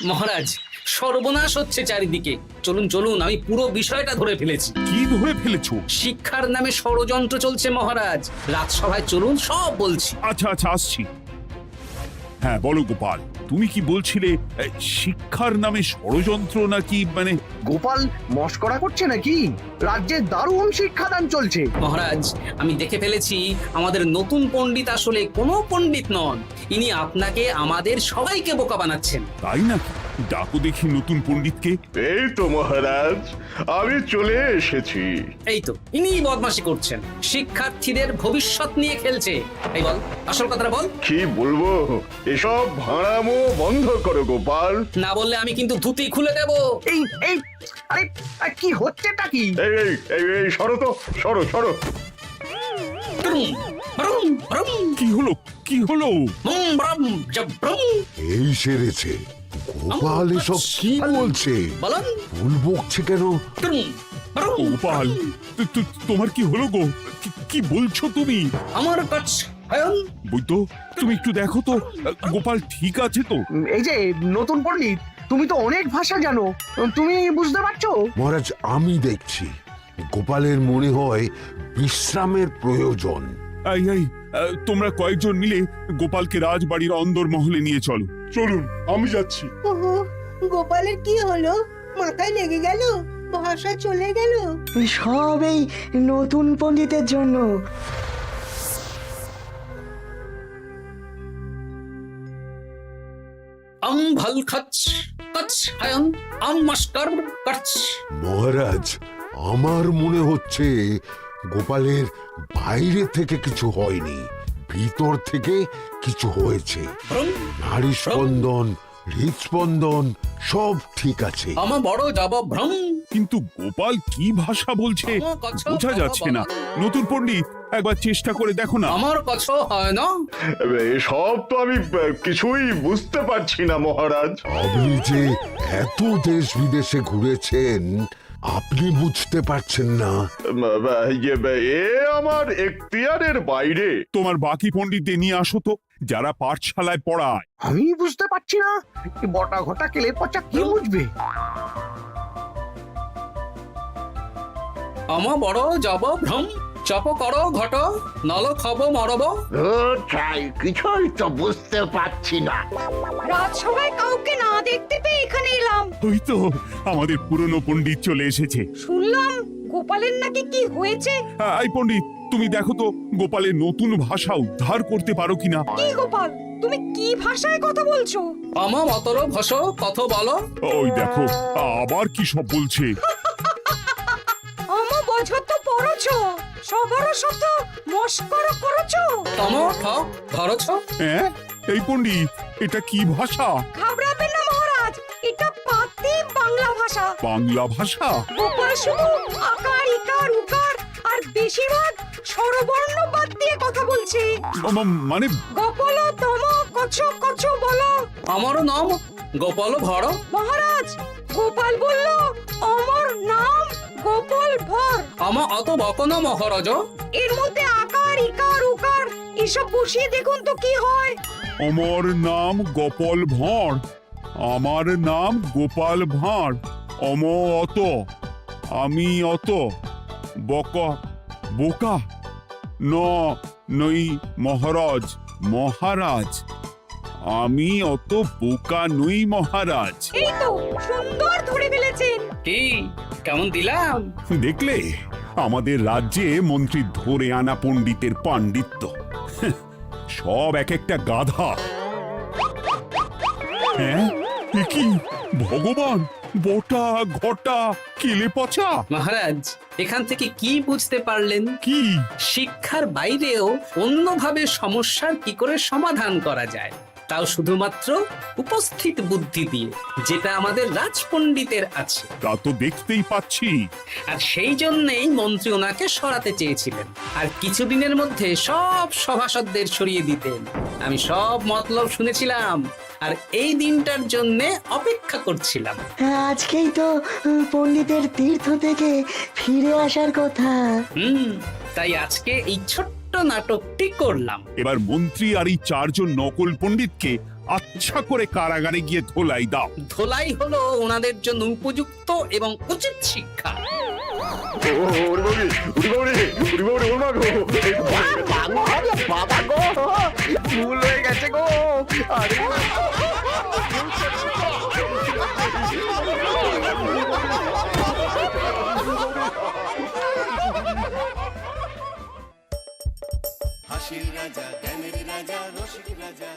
মহারাজ, সর্বনাশ হচ্ছে চারিদিকে। চলুন চলুন, আমি পুরো বিষয়টা ধরে ফেলেছি। কি ধরে ফেলেছো? শিক্ষার নামে ষড়যন্ত্র চলছে মহারাজ। রাজসভায় চলুন, সব বলছি। আচ্ছা আচ্ছা, আসছি। হ্যাঁ বলো গোপাল, তুমি কি বলছিলে শিক্ষার নামে ষড়যন্ত্র নাকি? মানে গোপাল মস্করা করছে নাকি? রাজ্যে দারুণ শিক্ষাদান চলছে। মহারাজ, আমি দেখে ফেলেছি আমাদের নতুন পণ্ডিত আসলে কোনো পণ্ডিত নন। ইনি আপনাকে, আমাদের সবাইকে বোকা বানাচ্ছেন। তাই না? ডাকো দেখি নতুন পণ্ডিতকে। এই তো মহারাজ, আমি চলে এসেছি। এই তো, ইনিই বদমাশি করছেন, শিক্ষার্থীদের ভবিষ্যৎ নিয়ে খেলছে। এই বল, আসল কথাটা বল। কি বলবো, এসব ভাড়ামো বন্ধ করো গোপাল। না বললে আমি কিন্তু ধুতি খুলে দেব। এই এই আরে কি হচ্ছেটা কি? এই এই এই এই সরো তো, সরো সরো। কি হলো, কি হলো? এই সেরেছে। গোপাল এসব কি বলছে? ভুল বকছে কেন? গোপাল, তোমার কি হলো গো? কি বলছো তুমি? আমার কাছ বৈদ্য, তুমি একটু দেখো তো গোপাল ঠিক আছে তো? এই যে নতুন পণ্ডিত, তুমি তো অনেক ভাষা জানো, তুমি বুঝতে পারছো? মহারাজ, আমি দেখছি গোপালের মনে হয় বিশ্রামের প্রয়োজন। এই এই, তোমরা কয়েকজন মিলে গোপালকে রাজবাড়ির অন্দর মহলে নিয়ে চলো। চলুন, আমি যাচ্ছি। ওহো, গোপালের কি হলো? মাথায় লেগে গেল? ভাষা চলে গেল? সব এই নতুন পণ্ডিতের জন্য। মহারাজ, আমার মনে হচ্ছে গোপালের বাইরে থেকে কিছু হয়নি, ভিতর থেকে কিছু হয়েছে। নারী স্পন্দন হৃদস্পন্দন সব ঠিক আছে। আমার বড় জবভ্রম। কিন্তু গোপাল কি ভাষা বলছে বোঝা যাচ্ছে না। নতুন পণ্ডিত, একবার চেষ্টা করে দেখো না। আমার কথা হয় না। এসব তো আমি কিছুই বুঝতে পারছি না মহারাজ। আপনি যে এত দেশ বিদেশে ঘুরেছেন, আপনি বুঝতে পারছেন না? এ আমার এখতিয়ারের বাইরে। তোমার বাকি পণ্ডিতদের নিয়ে আসো তো, যারা পাঠশালায় পড়ায়। আমি বুঝতে পারছি না, এই বটা ঘটা কেলে পচা কি বুঝবে? আমার বড় জবভ্রম। চপ করো ঘট, নল খব মরব। কিছুই তো বুঝতে পারছি না। রাজসভায় কাউকে না দেখতে পেয়ে এখানে এলাম। ওই তো আমাদের পুরনো পণ্ডিত চলে এসেছে। শুনলাম গোপালের নাকি কি হয়েছে। এই পণ্ডিত, তুমি দেখো তো গোপালের নতুন ভাষা উদ্ধার করতে পারো কিনা। কি গোপাল, তুমি কি ভাষায় কথা বলছো? আমার মতর ভস কত বলো। ওই দেখো আবার কি সব বলছে। আমো বছর তো পড়ছো, সবার সাথে মস্করা করছো। তম ঠক ধরছ। হ্যাঁ, এই পণ্ডিত, এটা কি ভাষা? ঘাবড়াবেন না মহারাজ, এটা পাতি বাংলা ভাষা। বাংলা ভাষা? গোপাল শুধু আকার ইকার উকার আর বেশিরভাগ স্বরবর্ণ বাদ দিয়ে কথা বলছে। মানে গোপাল তম কছ কছ বলো। আমার নাম গোপাল ভর। মহারাজ, গোপাল বলল আমার নাম গোপাল ভর। আমার অত বকন মহারাজ। এর মধ্যে আকার ইকার উকার এসব বসিয়ে দেখুন তো কি হয়। আমার নাম গোপাল ভাঁড়। আমার নাম গোপাল ভাঁড়। অত, আমি অত, বকা বোকা, নই মহারাজ। মহারাজ, আমি অত বোকা নই মহারাজ। এই তো সুন্দর ধরে ফেলেছেন। কি কেমন দিলাম? দেখলে আমাদের রাজ্যে মন্ত্রী ধরে আনা পণ্ডিতের পাণ্ডিত্য। সব এক একটা গাধা। হ্যাঁ, এ কি ভগবান, বটা ঘটা কেলে পচা। মহারাজ, এখান থেকে কি বুঝতে পারলেন? কি? শিক্ষার বাইরেও অন্যভাবে সমস্যার কি করে সমাধান করা যায়, তাও শুধুমাত্র উপস্থিত বুদ্ধি দিয়ে, যেটা আমাদের রাজপণ্ডিতের আছে। তা তো দেখতেই পাচ্ছি। আর সেই জন্যই মন্ত্রী ওনাকে সরাতে চেয়েছিলেন, আর কিছুদিনের মধ্যে সব সভাসদদের সরিয়ে দিতেন। আমি সব মতলব শুনেছিলাম, আর এই দিনটার জন্য অপেক্ষা করছিলাম। আজকেই তো পণ্ডিতের তীর্থ থেকে ফিরে আসার কথা। তাই আজকে এই ছোট্ট নাটকটি করলাম। এবার মন্ত্রী আর এই চারজন নকল পণ্ডিতকে আচ্ছা করে কারাগারে গিয়ে ধোলাই দাও। ধোলাই হলো ওনাদের জন্য উপযুক্ত এবং উচিত শিক্ষা। বাবা গো, ভুল হয়ে গেছে গো। আরে হাসির রাজা জ্ঞানের রাজা রসিক রাজা